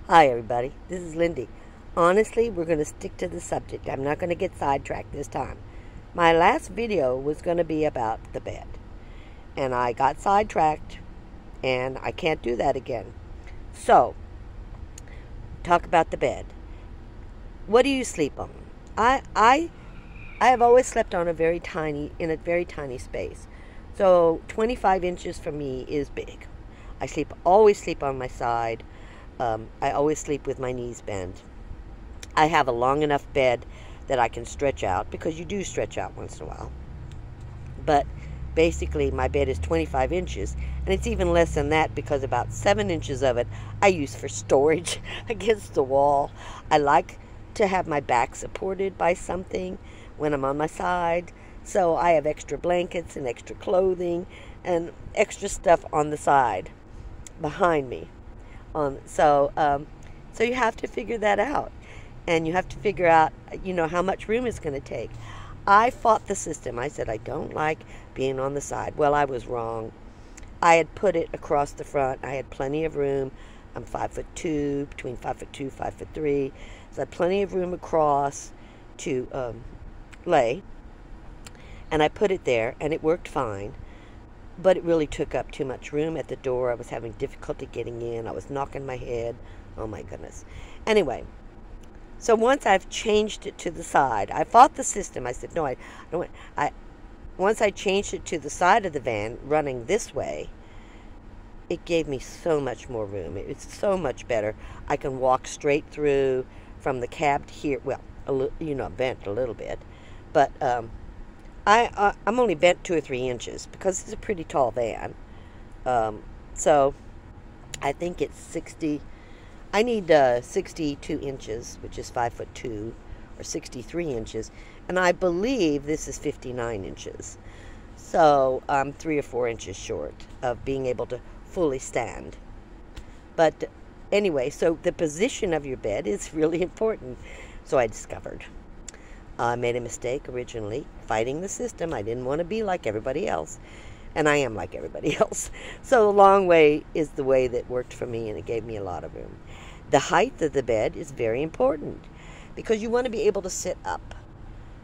Hi, everybody. This is Lindy. Honestly, we're going to stick to the subject. I'm not going to get sidetracked this time. My last video was going to be about the bed, and I got sidetracked, and I can't do that again. So, talk about the bed. What do you sleep on? I have always slept on in a very tiny space. So 25 inches for me is big. Always sleep on my side. I always sleep with my knees bent. I have a long enough bed that I can stretch out, because you do stretch out once in a while. But basically, my bed is 25 inches, and it's even less than that because about 7 inches of it I use for storage against the wall. I like to have my back supported by something when I'm on my side, so I have extra blankets and extra clothing and extra stuff on the side behind me. So you have to figure that out, and you have to figure out, how much room it's going to take. I fought the system. I said I don't like being on the side. Well, I was wrong. I had put it across the front. I had plenty of room. I'm 5'2", between 5'2", 5'3", so I had plenty of room across to lay, and I put it there, and it worked fine. But it really took up too much room at the door. I was having difficulty getting in. I was knocking my head. Oh, my goodness. Anyway, so once I've changed it to the side, I fought the system. I said, no, I don't. Once I changed it to the side of the van, running this way, it gave me so much more room. It's so much better. I can walk straight through from the cab to here. Well, bent a little bit, but I'm only bent 2 or 3 inches because it's a pretty tall van. So I think it's 60. I need 62 inches, which is 5'2", or 63 inches, and I believe this is 59 inches. So I'm 3 or 4 inches short of being able to fully stand. But anyway, so the position of your bed is really important. So I discovered. I made a mistake originally, fighting the system. I didn't want to be like everybody else, and I am like everybody else. So the long way is the way that worked for me, and it gave me a lot of room. The height of the bed is very important because you want to be able to sit up.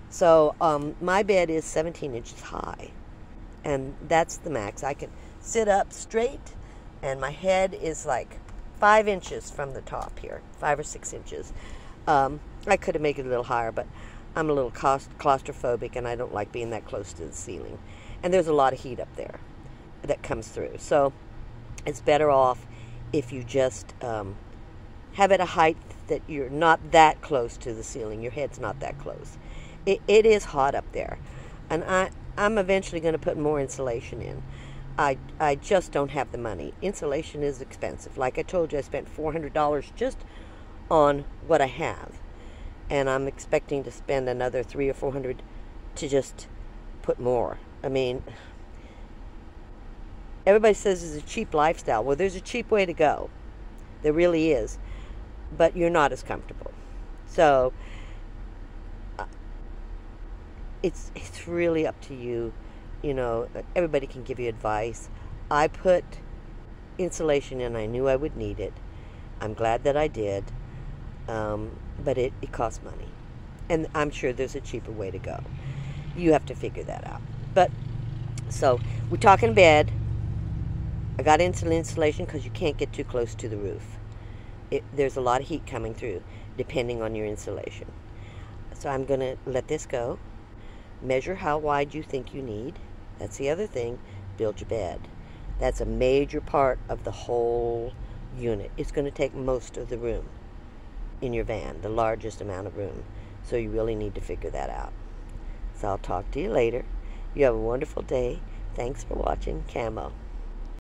So my bed is 17 inches high, and that's the max. I can sit up straight, and my head is like 5 inches from the top here, 5 or 6 inches. I could have made it a little higher, but I'm a little claustrophobic, and I don't like being that close to the ceiling. And there's a lot of heat up there that comes through. So it's better off if you just have it a height that you're not that close to the ceiling. Your head's not that close. It is hot up there. And I'm eventually going to put more insulation in. I just don't have the money. Insulation is expensive. Like I told you, I spent $400 just on what I have. And I'm expecting to spend another $300 or $400 to just put more. I mean, everybody says it's a cheap lifestyle. Well, there's a cheap way to go. There really is. But you're not as comfortable. So it's really up to you. Everybody can give you advice. I put insulation in. I knew I would need it. I'm glad that I did. But it costs money. And I'm sure there's a cheaper way to go. You have to figure that out. But, so, we're talking bed. I got into insulation because you can't get too close to the roof. There's a lot of heat coming through, depending on your insulation. So I'm going to let this go. Measure how wide you think you need. That's the other thing. Build your bed. That's a major part of the whole unit. It's going to take most of the room in your van, the largest amount of room. So you really need to figure that out. So I'll talk to you later. You have a wonderful day. Thanks for watching Camo.